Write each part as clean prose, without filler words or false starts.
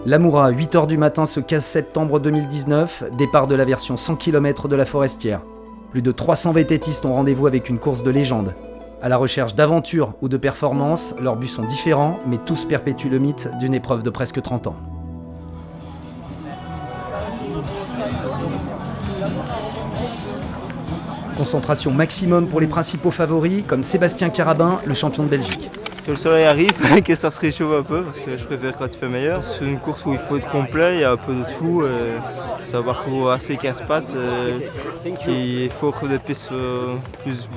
L'Amoura, 8h du matin ce 15 septembre 2019, départ de la version 100 km de la Forestière. Plus de 300 VTTistes ont rendez-vous avec une course de légende. À la recherche d'aventure ou de performance, leurs buts sont différents, mais tous perpétuent le mythe d'une épreuve de presque 30 ans. Concentration maximum pour les principaux favoris, comme Sébastien Carabin, le champion de Belgique. Que le soleil arrive, que ça se réchauffe un peu, parce que je préfère quand il fait meilleur. C'est une course où il faut être complet, il y a un peu de tout. C'est un parcours assez casse-pattes, il faut des pistes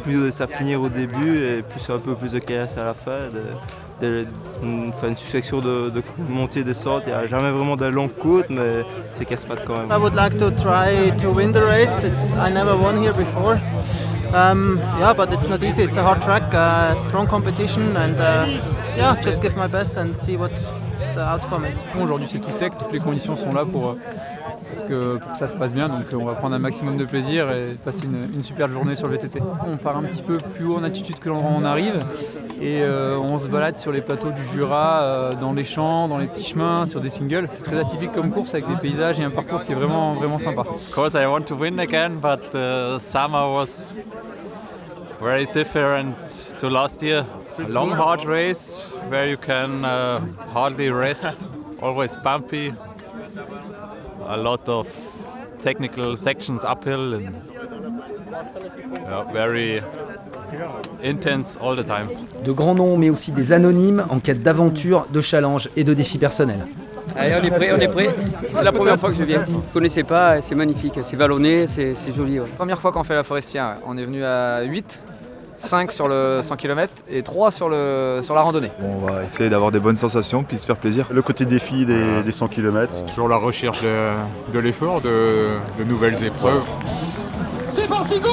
plus de s'apnir au début et puis un peu plus de chaos à la fin. Une succession de montées et descentes. Il n'y a jamais vraiment de longues côtes, mais c'est casse-pattes quand même. I would like to try to win the race. I never won here before. But it's not easy. It's a hard track, strong competition, and just give my best and see what the outcome is. Aujourd'hui c'est tout sec, toutes les conditions sont là pour que ça se passe bien, donc on va prendre un maximum de plaisir et passer une super journée sur le VTT. On part un petit peu plus haut en altitude que l'endroit où on arrive et on se balade sur les plateaux du Jura, dans les champs, dans les petits chemins, sur des singles. C'est très atypique comme course avec des paysages et un parcours qui est vraiment sympa. Of course I want to win again, but summer was very different to last year. A long hard race where you can hardly rest, always bumpy. A lot of technical sections uphill and very intense all the time. De grands noms, mais aussi des anonymes en quête d'aventure, de challenges et de défis personnels. Allez, on est prêt. C'est la première fois que je viens. Je ne connaissais pas, c'est magnifique, c'est vallonné, c'est joli. Ouais. Première fois qu'on fait la Forestière, on est venu à 8, 5 sur le 100 km et 3 sur la randonnée. Bon, on va essayer d'avoir des bonnes sensations puis se faire plaisir. Le côté défi des 100 km. C'est toujours la recherche de l'effort, de nouvelles épreuves. C'est parti, go!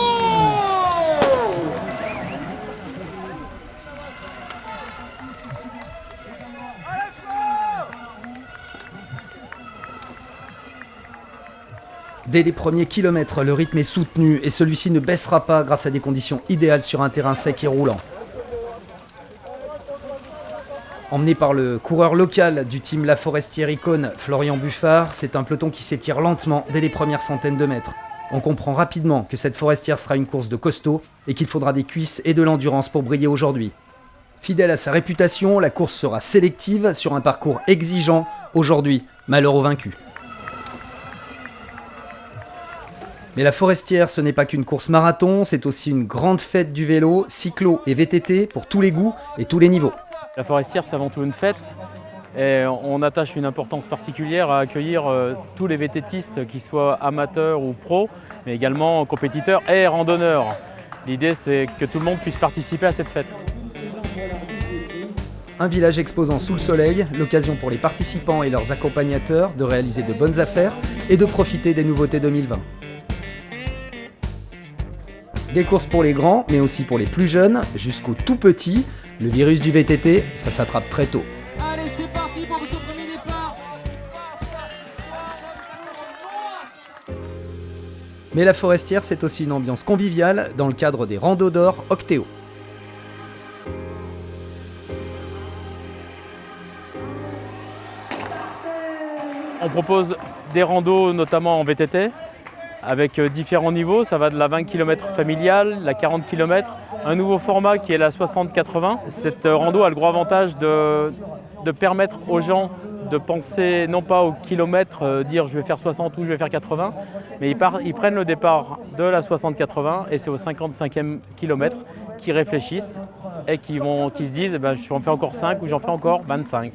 Dès les premiers kilomètres, le rythme est soutenu et celui-ci ne baissera pas grâce à des conditions idéales sur un terrain sec et roulant. Emmené par le coureur local du team La Forestière Icône, Florian Buffard, c'est un peloton qui s'étire lentement dès les premières centaines de mètres. On comprend rapidement que cette Forestière sera une course de costaud et qu'il faudra des cuisses et de l'endurance pour briller aujourd'hui. Fidèle à sa réputation, la course sera sélective sur un parcours exigeant. Aujourd'hui, malheur aux vaincus. Mais la Forestière, ce n'est pas qu'une course marathon, c'est aussi une grande fête du vélo, cyclo et VTT pour tous les goûts et tous les niveaux. La Forestière, c'est avant tout une fête et on attache une importance particulière à accueillir tous les VTTistes, qu'ils soient amateurs ou pros, mais également compétiteurs et randonneurs. L'idée, c'est que tout le monde puisse participer à cette fête. Un village exposant sous le soleil, l'occasion pour les participants et leurs accompagnateurs de réaliser de bonnes affaires et de profiter des nouveautés 2020. Des courses pour les grands, mais aussi pour les plus jeunes, jusqu'aux tout petits. Le virus du VTT, ça s'attrape très tôt. Allez, c'est parti pour ce premier départ. Mais la Forestière, c'est aussi une ambiance conviviale dans le cadre des Randos d'Or Octéo. On propose des randos notamment en VTT, avec différents niveaux. Ça va de la 20 km familiale, la 40 km, un nouveau format qui est la 60-80. Cette rando a le gros avantage de permettre aux gens de penser non pas au kilomètre, dire je vais faire 60 ou je vais faire 80, mais ils prennent le départ de la 60-80 et c'est au 55e kilomètre qu'ils réfléchissent et qui se disent j'en fais encore 5 ou j'en fais encore 25.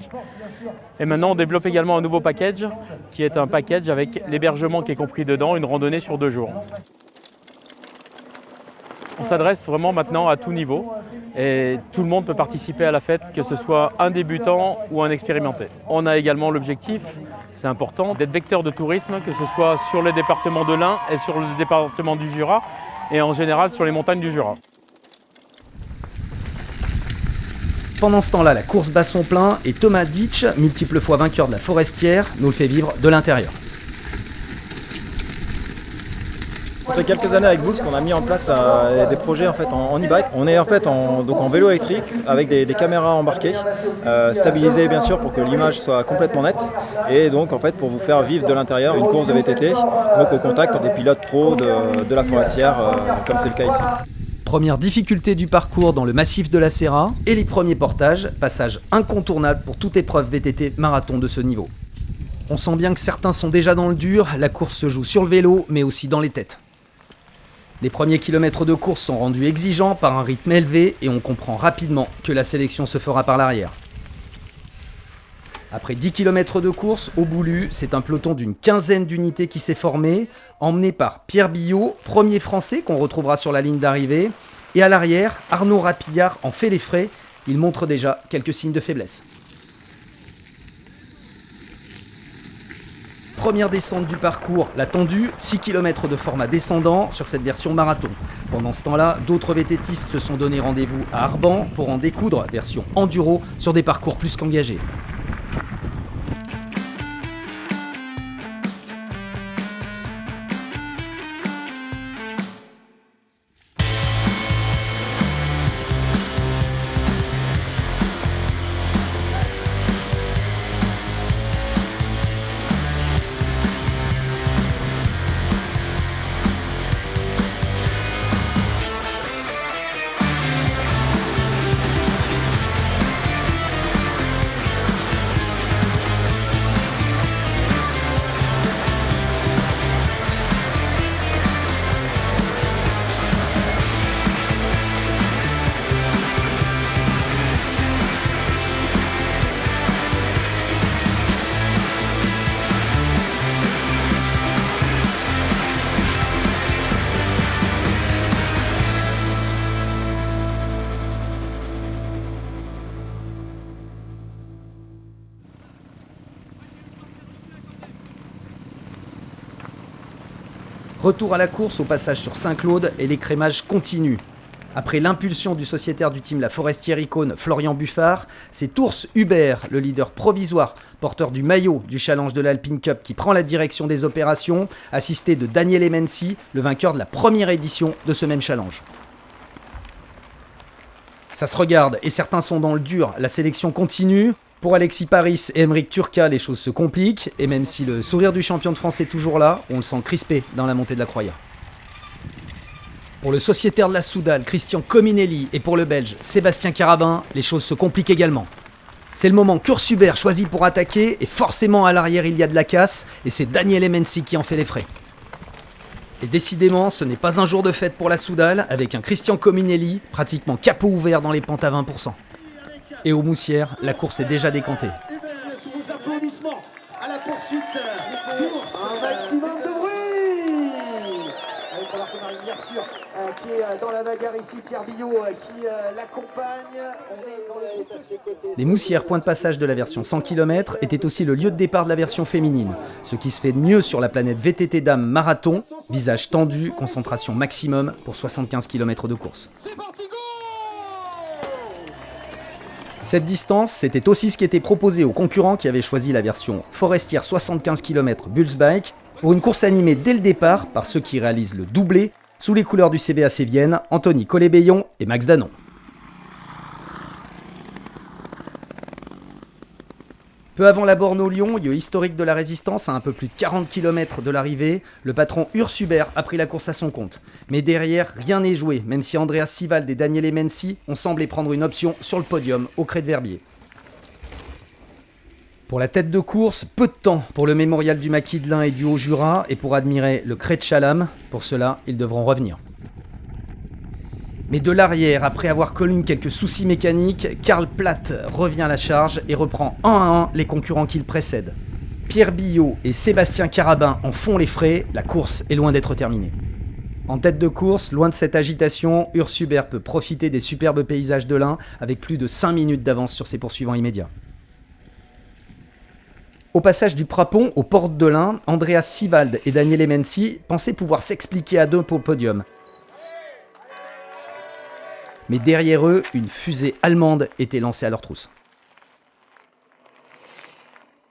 Et maintenant on développe également un nouveau package qui est un package avec l'hébergement qui est compris dedans, une randonnée sur 2 jours. On s'adresse vraiment maintenant à tout niveau et tout le monde peut participer à la fête, que ce soit un débutant ou un expérimenté. On a également l'objectif, c'est important, d'être vecteur de tourisme, que ce soit sur le département de l'Ain et sur le département du Jura et en général sur les montagnes du Jura. Pendant ce temps-là, la course bat son plein et Thomas Ditch, multiple fois vainqueur de la Forestière, nous le fait vivre de l'intérieur. Ça fait quelques années avec Bulls qu'on a mis en place des projets en fait en e-bike. On est en fait en vélo électrique avec des caméras embarquées, stabilisées bien sûr pour que l'image soit complètement nette et donc en fait pour vous faire vivre de l'intérieur une course de VTT, donc au contact des pilotes pros de la Forestière comme c'est le cas ici. Première difficulté du parcours dans le massif de la Serra et les premiers portages, passage incontournable pour toute épreuve VTT marathon de ce niveau. On sent bien que certains sont déjà dans le dur, la course se joue sur le vélo mais aussi dans les têtes. Les premiers kilomètres de course sont rendus exigeants par un rythme élevé et on comprend rapidement que la sélection se fera par l'arrière. Après 10 km de course, au Boulu, c'est un peloton d'une quinzaine d'unités qui s'est formé, emmené par Pierre Billot, premier français qu'on retrouvera sur la ligne d'arrivée, et à l'arrière, Arnaud Rapillard en fait les frais, il montre déjà quelques signes de faiblesse. Première descente du parcours, la tendue, 6 km de format descendant sur cette version marathon. Pendant ce temps-là, d'autres VTTistes se sont donné rendez-vous à Arban pour en découdre, version enduro, sur des parcours plus qu'engagés. Retour à la course au passage sur Saint-Claude et l'écrémage continue. Après l'impulsion du sociétaire du team La Forestière Icône, Florian Buffard, c'est Urs Hubert, le leader provisoire, porteur du maillot du challenge de l'Alpine Cup qui prend la direction des opérations, assisté de Daniel Emensi, le vainqueur de la première édition de ce même challenge. Ça se regarde et certains sont dans le dur, la sélection continue. Pour Alexis Paris et Emeric Turca, les choses se compliquent, et même si le sourire du champion de France est toujours là, on le sent crispé dans la montée de la Croya. Pour le sociétaire de la Soudal, Christian Cominelli, et pour le Belge, Sébastien Carabin, les choses se compliquent également. C'est le moment qu'Urs Hubert choisit pour attaquer, et forcément à l'arrière il y a de la casse, et c'est Daniel Emensi qui en fait les frais. Et décidément, ce n'est pas un jour de fête pour la Soudal, avec un Christian Cominelli pratiquement capot ouvert dans les pentes à 20%. Et aux Moussières, la course est déjà décantée. Sous vos applaudissements à la poursuite d'Urs. Un maximum de bruit avec le partenariat bien sûr qui est dans la bagarre ici, Pierre Billot qui l'accompagne. On est dans le groupe. Les Moussières, point de passage de la version 100 km, était aussi le lieu de départ de la version féminine. Ce qui se fait de mieux sur la planète VTT Dames Marathon, visage tendu, concentration maximum pour 75 km de course. C'est parti, go! Cette distance, c'était aussi ce qui était proposé aux concurrents qui avaient choisi la version Forestière 75 km Bulls Bike pour une course animée dès le départ par ceux qui réalisent le doublé sous les couleurs du CBAC Vienne, Anthony Collet-Beillon et Max Danon. Peu avant la borne au Lyon, lieu historique de la Résistance, à un peu plus de 40 km de l'arrivée, le patron Urs Hubert a pris la course à son compte. Mais derrière, rien n'est joué, même si Andreas Sivald et Daniel Emensi ont semblé prendre une option sur le podium au Crêt de Verbier. Pour la tête de course, peu de temps pour le mémorial du Maquis de l'Ain et du Haut-Jura et pour admirer le Crêt de Chalam. Pour cela, ils devront revenir. Mais de l'arrière, après avoir connu quelques soucis mécaniques, Karl Platt revient à la charge et reprend 1 à 1 les concurrents qui le précèdent. Pierre Billot et Sébastien Carabin en font les frais, la course est loin d'être terminée. En tête de course, loin de cette agitation, Urs Hubert peut profiter des superbes paysages de l'Ain avec plus de 5 minutes d'avance sur ses poursuivants immédiats. Au passage du Prapon aux portes de l'Ain, Andreas Sivald et Daniel Emensi pensaient pouvoir s'expliquer à deux pour le podium. Mais derrière eux, une fusée allemande était lancée à leur trousse.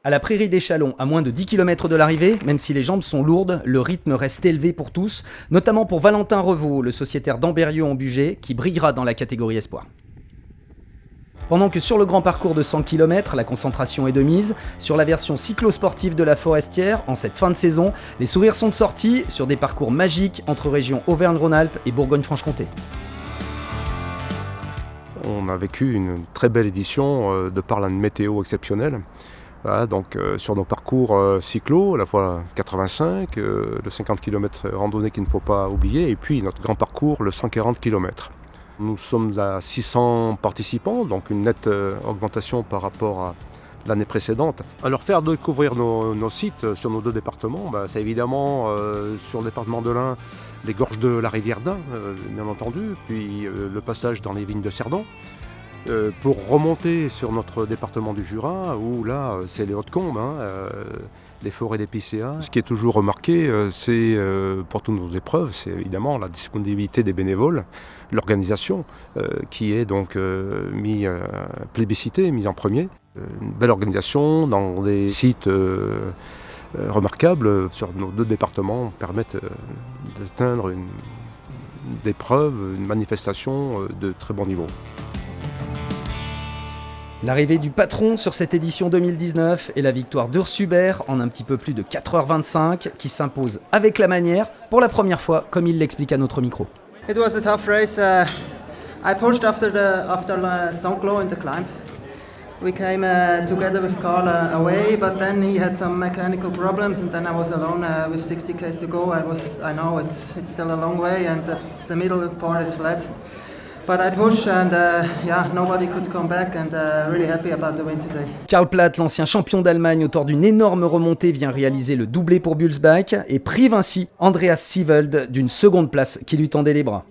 À la prairie des Chalons, à moins de 10 km de l'arrivée, même si les jambes sont lourdes, le rythme reste élevé pour tous, notamment pour Valentin Revaux, le sociétaire d'Ambérieu-en-Bugey, qui brillera dans la catégorie espoir. Pendant que sur le grand parcours de 100 km, la concentration est de mise, sur la version cyclosportive de la Forestière, en cette fin de saison, les sourires sont de sortie sur des parcours magiques entre régions Auvergne-Rhône-Alpes et Bourgogne-Franche-Comté. On a vécu une très belle édition de par la météo exceptionnelle. Voilà, donc sur nos parcours cyclo, à la fois 85, le 50 km randonnée qu'il ne faut pas oublier, et puis notre grand parcours, le 140 km. Nous sommes à 600 participants, donc une nette augmentation par rapport à l'année précédente. Alors faire découvrir nos sites sur nos deux départements, c'est évidemment sur le département de l'Ain, les gorges de la rivière d'Ain, bien entendu, puis le passage dans les vignes de Cerdon. Pour remonter sur notre département du Jura, où là c'est les Hautes-Combes, les forêts d'épicéas. Ce qui est toujours remarqué, c'est pour toutes nos épreuves, c'est évidemment la disponibilité des bénévoles, l'organisation qui est donc plébiscitée, mise en premier. Une belle organisation dans des sites remarquables sur nos deux départements permettent d'atteindre une épreuve, une manifestation de très bon niveau. L'arrivée du patron sur cette édition 2019 et la victoire d'Urs-Hubert en un petit peu plus de 4h25 qui s'impose avec la manière pour la première fois, comme il l'explique à notre micro. It was a tough race. I pushed after Saint-Cloud in the climb. We came together with Carl away, but then he had some mechanical problems, and then I was alone with 60 km to go. I know it's still a long way, and the middle part is flat. But I pushed and nobody could come back and really happy about the win today. Karl Platt, l'ancien champion d'Allemagne autour d'une énorme remontée, vient réaliser le doublé pour Bulsbach et prive ainsi Andreas Sieveld d'une seconde place qui lui tendait les bras.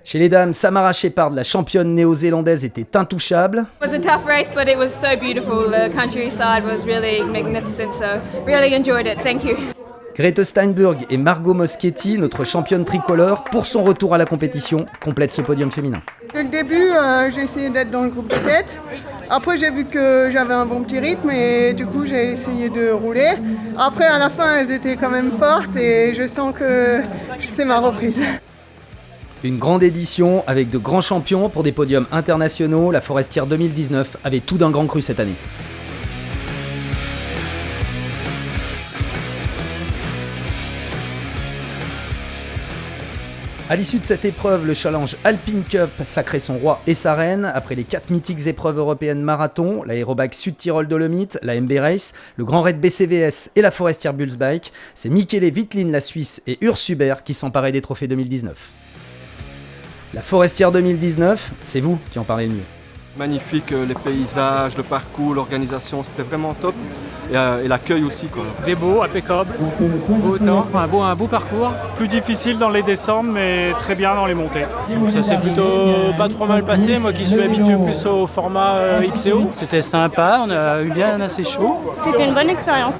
Chez les dames, Samara Shepard, la championne néo-zélandaise, était intouchable. It was a tough race, but it was so beautiful. The countryside was really magnificent, so really enjoyed it. Thank you. Grete Steinberg et Margot Moschetti, notre championne tricolore, pour son retour à la compétition, complète ce podium féminin. Dès le début, j'ai essayé d'être dans le groupe de tête. Après, j'ai vu que j'avais un bon petit rythme et du coup, j'ai essayé de rouler. Après, à la fin, elles étaient quand même fortes et je sens que c'est ma reprise. Une grande édition avec de grands champions pour des podiums internationaux. La Forestière 2019 avait tout d'un grand cru cette année. À l'issue de cette épreuve, le Challenge Alpine Cup sacrait son roi et sa reine. Après les 4 mythiques épreuves européennes marathon, l'Aérobike Sud-Tyrol Dolomite, la MB Race, le Grand Raid BCVS et la Forestière Bulsbach, c'est Michele Wittlin la Suisse et Urs-Hubert qui s'emparaient des trophées 2019. La Forestière 2019, c'est vous qui en parlez le mieux. Magnifique, les paysages, le parcours, l'organisation, c'était vraiment top. Et l'accueil aussi, quoi. C'est beau, impeccable, beau temps, un beau parcours. Plus difficile dans les descentes, mais très bien dans les montées. Donc ça s'est plutôt pas trop mal passé, moi qui suis habitué plus au format XCO. C'était sympa, on a eu bien assez chaud. C'était une bonne expérience.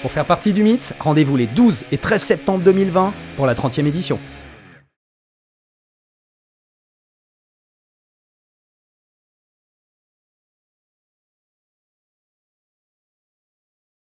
Pour faire partie du mythe, rendez-vous les 12 et 13 septembre 2020 pour la 30e édition.